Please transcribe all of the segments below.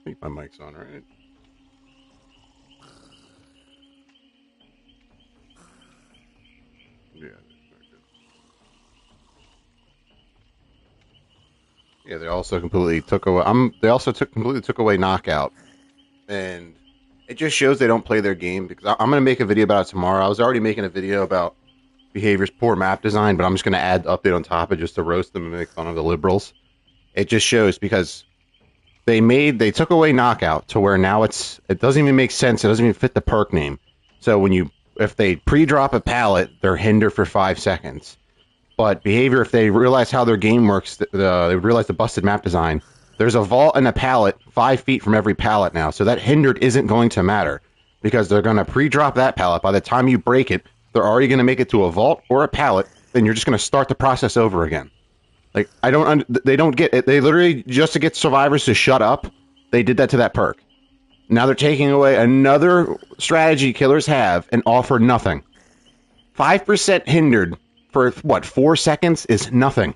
I think my mic's on, right? Yeah. Yeah, they also completely took away. They also completely took away knockout, and it just shows they don't play their game. Because I'm gonna make a video about it tomorrow. I was already making a video about behavior's poor map design, but I'm just gonna add the update on top of just to roast them and make fun of the liberals. It just shows because they took away knockout to where now it doesn't even make sense. It doesn't even fit the perk name. So if they pre-drop a pallet, they're hindered for 5 seconds. But behavior, if they realize how their game works, they would realize the busted map design. There's a vault and a pallet 5 feet from every pallet now, so that hindered isn't going to matter because they're going to pre-drop that pallet. By the time you break it, they're already going to make it to a vault or a pallet, then you're just going to start the process over again. Like, they don't get it. They literally, just to get survivors to shut up, they did that to that perk. Now they're taking away another strategy killers have and offer nothing. 5% hindered for, 4 seconds is nothing.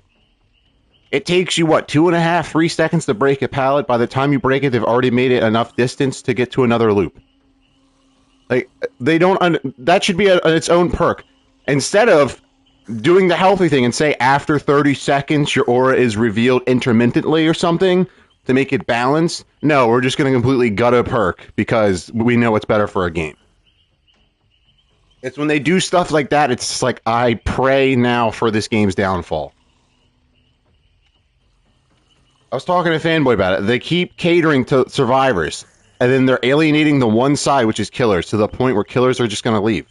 It takes you, 2.5, 3 seconds to break a pallet. By the time you break it, they've already made it enough distance to get to another loop. Like, that should be its own perk. Instead of doing the healthy thing and say after 30 seconds your aura is revealed intermittently or something to make it balanced. No, we're just going to completely gut a perk because we know it's better for a game. It's when they do stuff like that, it's like, I pray now for this game's downfall. I was talking to Fanboy about it. They keep catering to survivors, and then they're alienating the one side, which is killers, to the point where killers are just going to leave.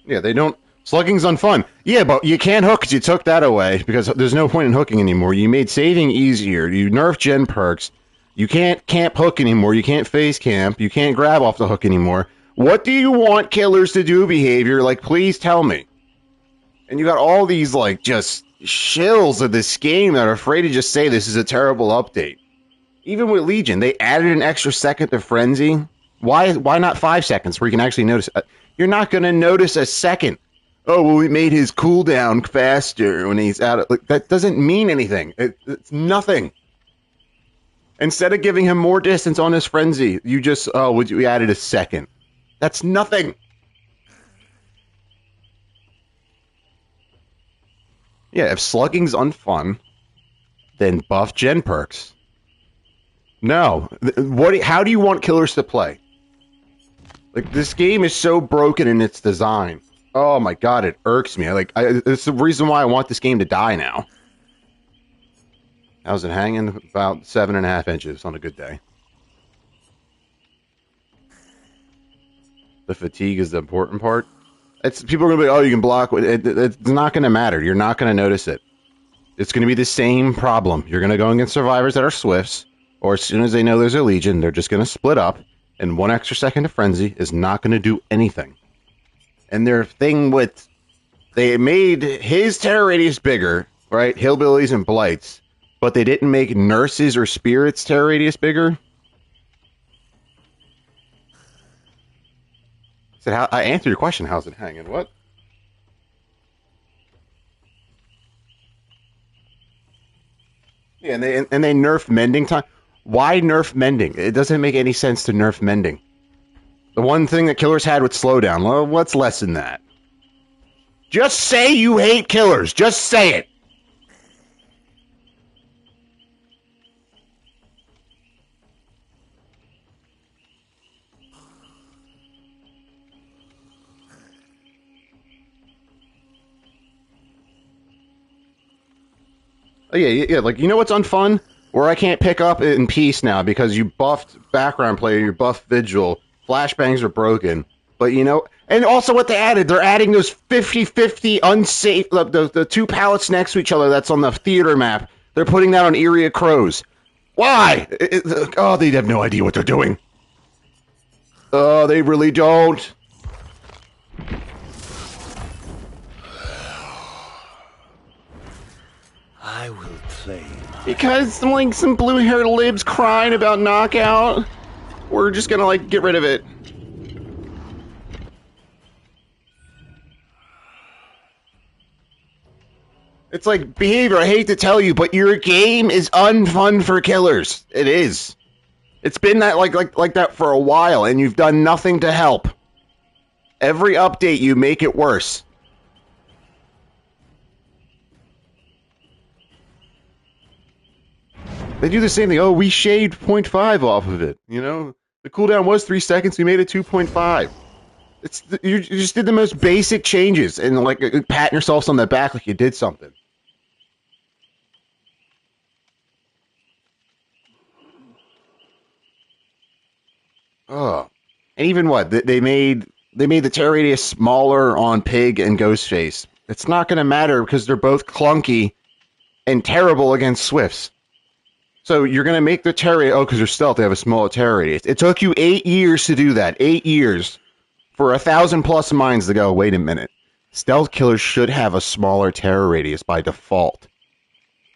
Yeah, they don't... Slugging's unfun. Yeah, but you can't hook because you took that away, because there's no point in hooking anymore. You made saving easier. You nerfed gen perks. You can't camp hook anymore. You can't face camp. You can't grab off the hook anymore. What do you want killers to do, behavior? Like, please tell me. And you got all these, like, just shills of this game that are afraid to just say this is a terrible update. Even with Legion, they added an extra second to Frenzy. Why not 5 seconds where you can actually notice? You're not going to notice a second. Oh, well, we made his cooldown faster when he's out. Like, that doesn't mean anything. It's nothing. Instead of giving him more distance on his Frenzy, you just, we added a second. That's nothing. Yeah, if slugging's unfun, then buff gen perks. No. How do you want killers to play? Like, this game is so broken in its design. Oh my god, it irks me. It's the reason why I want this game to die now. How's it hanging? About 7.5 inches on a good day. The fatigue is the important part. People are going to be, oh, you can block. It's not going to matter. You're not going to notice it. It's going to be the same problem. You're going to go against survivors that are Swifts, or as soon as they know there's a Legion, they're just going to split up, and 1 extra second of Frenzy is not going to do anything. And their thing with... They made his terror radius bigger, right? Hillbillies and Blights, but they didn't make Nurses or Spirits terror radius bigger. I answered your question. How's it hanging? What? Yeah, and they nerfed mending time. Why nerf mending? It doesn't make any sense to nerf mending. The one thing that killers had with slowdown. Well, what's less than that? Just say you hate killers. Just say it. Oh, yeah, like, you know what's unfun? Where I can't pick up in peace now because you buffed background player, you buffed vigil, flashbangs are broken. But, and also what they added, they're adding those 50-50 unsafe, the 2 pallets next to each other that's on the theater map. They're putting that on Area Crows. Why? They have no idea what they're doing. Oh, they really don't. I will play. Because some blue-haired libs crying about knockout, we're just gonna get rid of it. It's like, behavior, I hate to tell you, but your game is unfun for killers. It is. It's been that like that for a while, and you've done nothing to help. Every update, you make it worse. They do the same thing. Oh, we shaved 0.5 off of it. You know, the cooldown was 3 seconds. We made it 2.5. You just did the most basic changes, and like patting yourselves on the back like you did something. Oh, and even what they made the tear radius smaller on Pig and Ghostface. It's not going to matter because they're both clunky and terrible against Swifts. So you're going to make the tear radius. Oh, because they're stealth, they have a smaller tear radius. It took you 8 years to do that. 8 years for 1,000+ mines to go. Wait a minute. Stealth killers should have a smaller terror radius by default.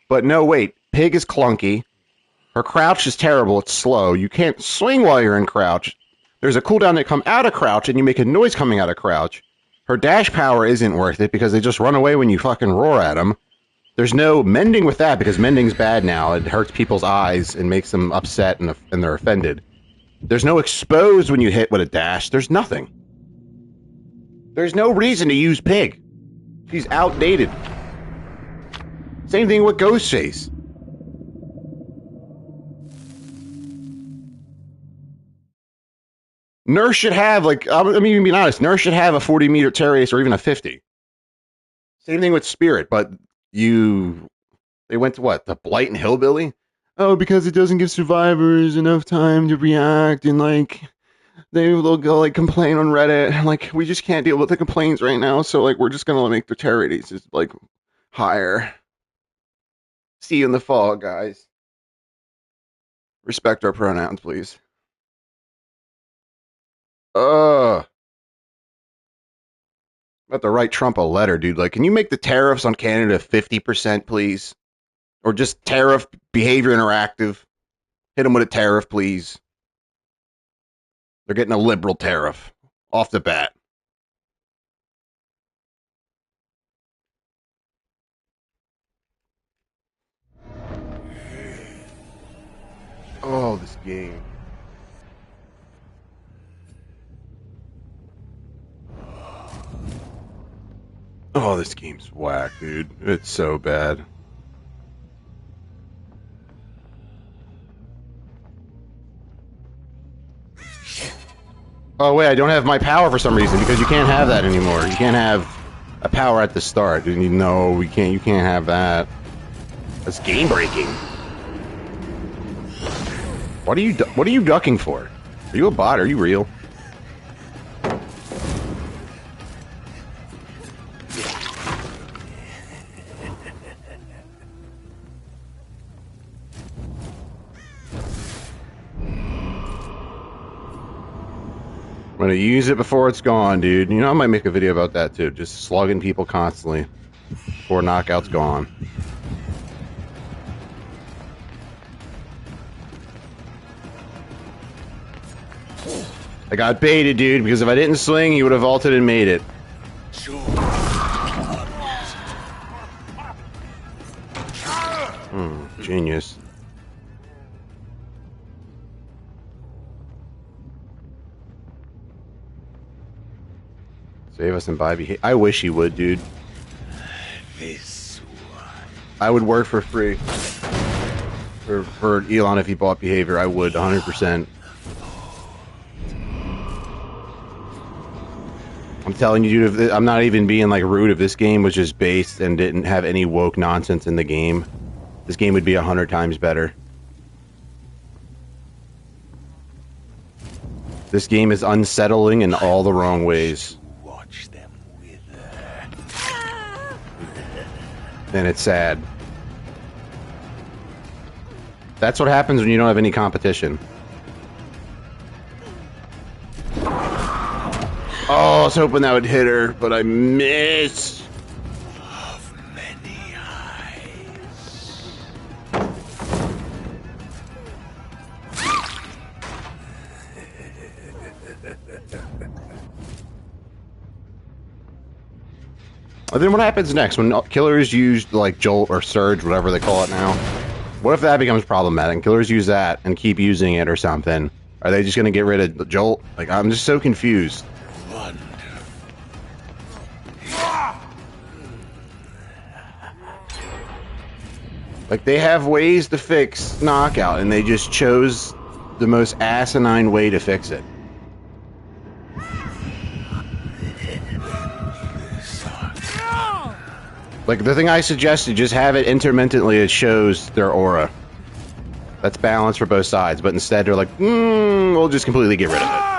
But no, wait. Pig is clunky. Her crouch is terrible. It's slow. You can't swing while you're in crouch. There's a cooldown to come out of crouch, and you make a noise coming out of crouch. Her dash power isn't worth it because they just run away when you fucking roar at them. There's no mending with that because mending's bad now. It hurts people's eyes and makes them upset and they're offended. There's no expose when you hit with a dash. There's nothing. There's no reason to use Pig. She's outdated. Same thing with Ghostface. Nurse should have, like, I'm even being honest, Nurse should have a 40-meter tear radius or even a 50. Same thing with Spirit, but they went to what? The Blight and Hillbilly? Oh, because it doesn't give survivors enough time to react, and, like, they'll go, like, complain on Reddit. Like, we just can't deal with the complaints right now, so, like, we're just gonna make the tear radius, like, higher. See you in the fall, guys. Respect our pronouns, please. About to write Trump a letter, dude. Like, can you make the tariffs on Canada 50%, please? Or just tariff behavior interactive? Hit them with a tariff, please. They're getting a liberal tariff off the bat. Oh, this game. Oh, this game's whack, dude. It's so bad. Oh, wait, I don't have my power for some reason, because you can't have that anymore. You can't have a power at the start. Dude, no, we can't. You can't have that. That's game breaking. What are you ducking for? Are you a bot? Are you real? I'm gonna use it before it's gone, dude. You know, I might make a video about that too. Just slugging people constantly before knockout's gone. I got baited, dude, because if I didn't swing, he would have vaulted and made it. Genius. Save us and buy behavior. I wish he would, dude. I would work for free. For Elon if he bought behavior, I would 100%. I'm telling you, dude, I'm not even being like rude. If this game was just based and didn't have any woke nonsense in the game, this game would be 100 times better. This game is unsettling in all the wrong ways. And it's sad. That's what happens when you don't have any competition. Oh, I was hoping that would hit her, but I missed. Of many eyes. And then what happens next when killers use like Jolt or Surge, whatever they call it now? What if that becomes problematic? And killers use that and keep using it or something. Are they just going to get rid of Jolt? Like, I'm just so confused. Like, they have ways to fix Knockout, and they just chose the most asinine way to fix it. Like, the thing I suggested, just have it intermittently, it shows their aura. That's balanced for both sides, but instead they're like, we'll just completely get rid of it.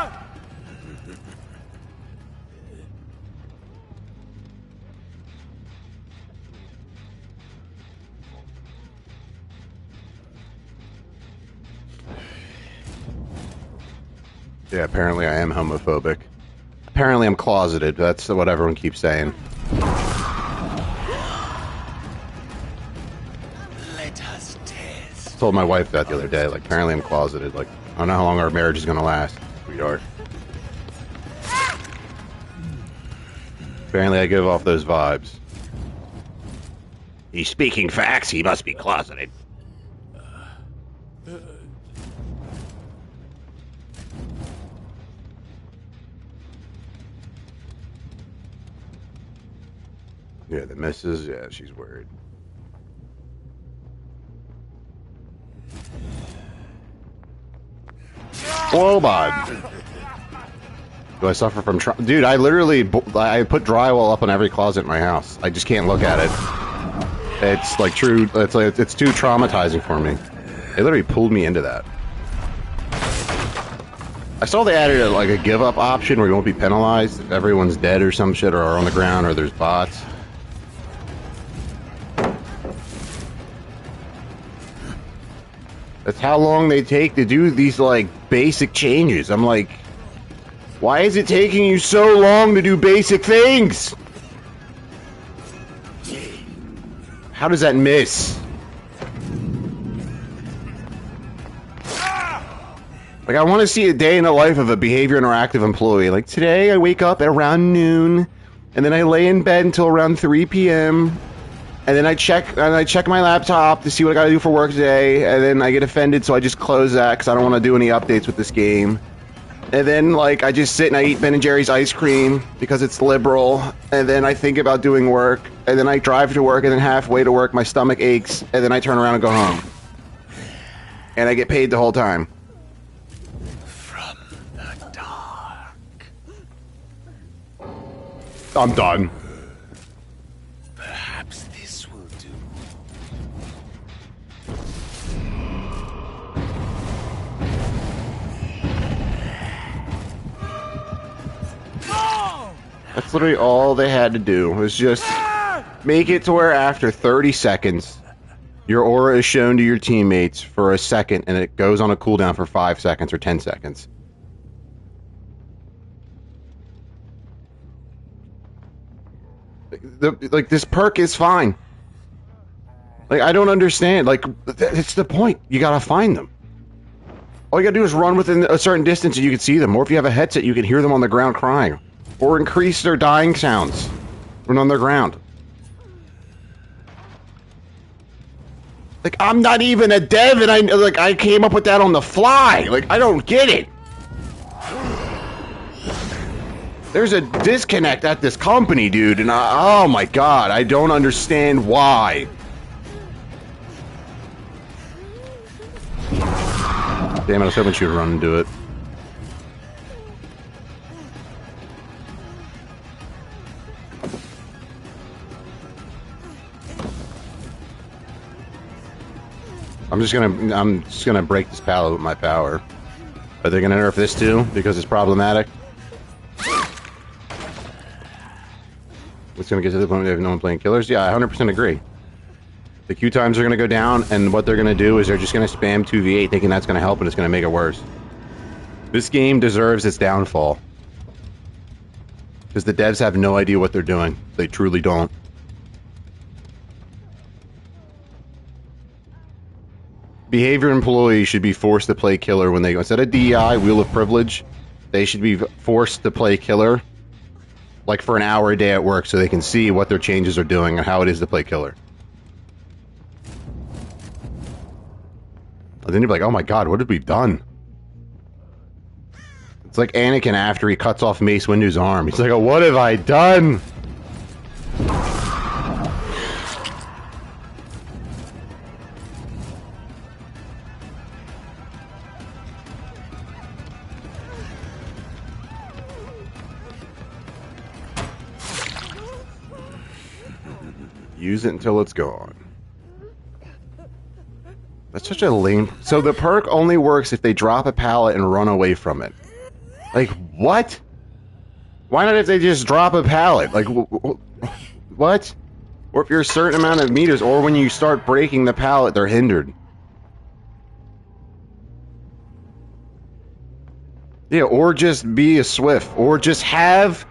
Yeah, apparently I am homophobic. Apparently I'm closeted. That's what everyone keeps saying. Let us test. I told my wife that the other day. Like, apparently I'm closeted. Like, I don't know how long our marriage is gonna last, sweetheart. Apparently I give off those vibes. He's speaking facts. He must be closeted. Yeah, the missus, yeah, she's worried. Whoa, bud. Do I suffer from dude, I literally I put drywall up on every closet in my house. I just can't look at it. It's like true, it's too traumatizing for me. They literally pulled me into that. I saw they added like a give up option where you won't be penalized if everyone's dead or some shit or are on the ground or there's bots. That's how long they take to do these, like, basic changes. I'm like, why is it taking you so long to do basic things? How does that miss? Like, I want to see a day in the life of a behavior interactive employee. Like, today I wake up at around noon, and then I lay in bed until around 3 p.m., and then I check my laptop to see what I gotta do for work today, and then I get offended, so I just close that because I don't want to do any updates with this game. And then, like, I just sit and I eat Ben & Jerry's ice cream because it's liberal, and then I think about doing work, and then I drive to work, and then halfway to work my stomach aches, and then I turn around and go home. And I get paid the whole time. From the dark. I'm done. Perhaps this will do. That's literally all they had to do, was just make it to where after 30 seconds, your aura is shown to your teammates for a second, and it goes on a cooldown for 5 seconds or 10 seconds. Like, this perk is fine. Like, I don't understand. Like, it's the point. You gotta find them. All you gotta do is run within a certain distance and you can see them. Or if you have a headset, you can hear them on the ground crying. Or increase their dying sounds when on the ground. Like, I'm not even a dev, and I came up with that on the fly. Like, I don't get it. There's a disconnect at this company, dude, and oh my god, I don't understand why. Damn it, I was hoping she would run into it. I'm just gonna break this pallet with my power. Are they gonna nerf this too because it's problematic? It's gonna get to the point where they have no one playing killers. Yeah, I 100% agree. The queue times are gonna go down, and what they're gonna do is they're just gonna spam 2v8, thinking that's gonna help, and it's gonna make it worse. This game deserves its downfall because the devs have no idea what they're doing. They truly don't. Behavior employees should be forced to play killer when they go. Instead of DEI, Wheel of Privilege, they should be forced to play killer. like for an hour a day at work so they can see what their changes are doing and how it is to play killer. And then you're like, oh my god, what have we done? It's like Anakin after he cuts off Mace Windu's arm. He's like, oh, what have I done? Use it until it's gone. That's such a lame... So the perk only works if they drop a pallet and run away from it. Like, what? Why not if they just drop a pallet? Like, what? Or if you're a certain amount of meters, or when you start breaking the pallet, they're hindered. Yeah, or just be a Swift, or just have